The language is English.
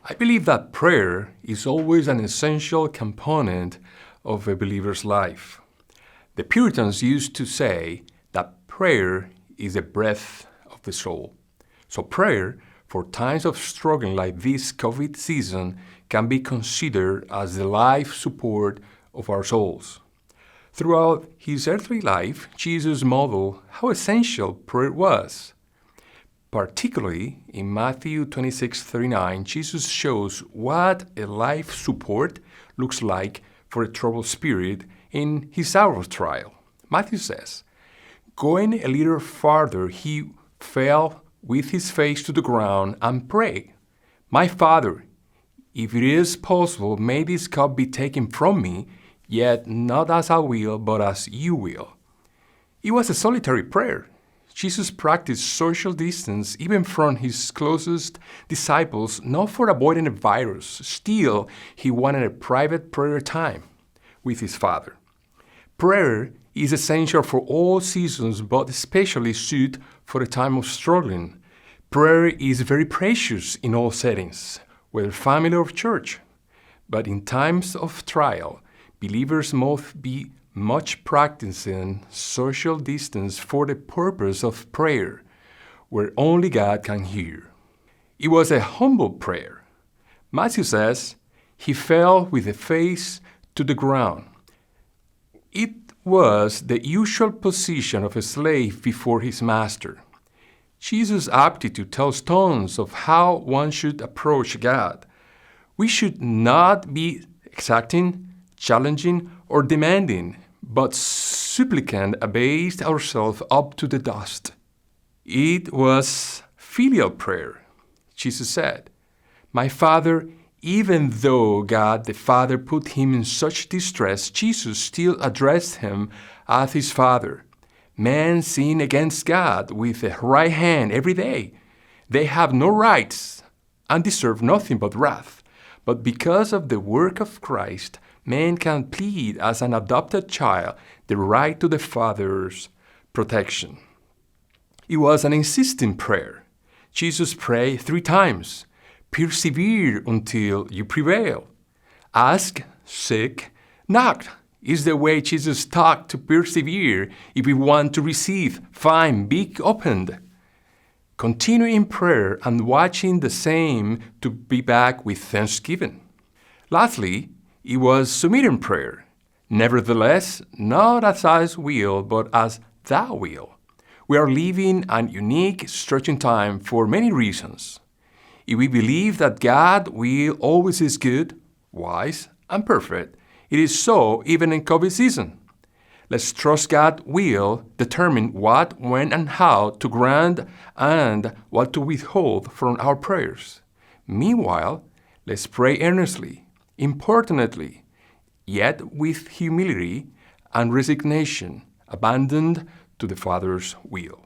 I believe that prayer is always an essential component of a believer's life. The Puritans used to say that prayer is the breath of the soul. So prayer, for times of struggling like this COVID season, can be considered as the life support of our souls. Throughout his earthly life, Jesus modeled how essential prayer was. Particularly in Matthew 26:39, Jesus shows what a life support looks like for a troubled spirit in his hour of trial. Matthew says, "Going a little farther, he fell with his face to the ground and prayed, 'My Father, if it is possible, may this cup be taken from me, yet not as I will, but as you will.'" It was a solitary prayer. Jesus practiced social distance even from his closest disciples, not for avoiding a virus. Still, he wanted a private prayer time with his Father. Prayer is essential for all seasons, but especially suited for a time of struggling. Prayer is very precious in all settings, whether family or church. But in times of trial, believers must be much practicing social distance for the purpose of prayer, where only God can hear. It was a humble prayer. Matthew says, he fell with the face to the ground. It was the usual position of a slave before his master. Jesus' aptitude tells tons of how one should approach God. We should not be exacting, challenging, or demanding, but supplicant abased ourselves up to the dust. It was filial prayer. Jesus said, "My Father," even though God the Father put him in such distress, Jesus still addressed him as his Father. Men sin against God with the right hand every day. They have no rights and deserve nothing but wrath. But because of the work of Christ, man can plead as an adopted child the right to the Father's protection. It was an insistent prayer. Jesus prayed 3 times. Persevere until you prevail. Ask, seek, knock is the way Jesus taught to persevere if we want to receive, find, be opened. Continue in prayer and watching the same to be back with thanksgiving. Lastly, it was submitting prayer. Nevertheless, not as I will, but as thou will. We are living an unique, stretching time for many reasons. If we believe that God's will always is good, wise, and perfect, it is so even in COVID season. Let's trust God's will determine what, when, and how to grant and what to withhold from our prayers. Meanwhile, let's pray earnestly, importunately, yet with humility and resignation, abandoned to the Father's will.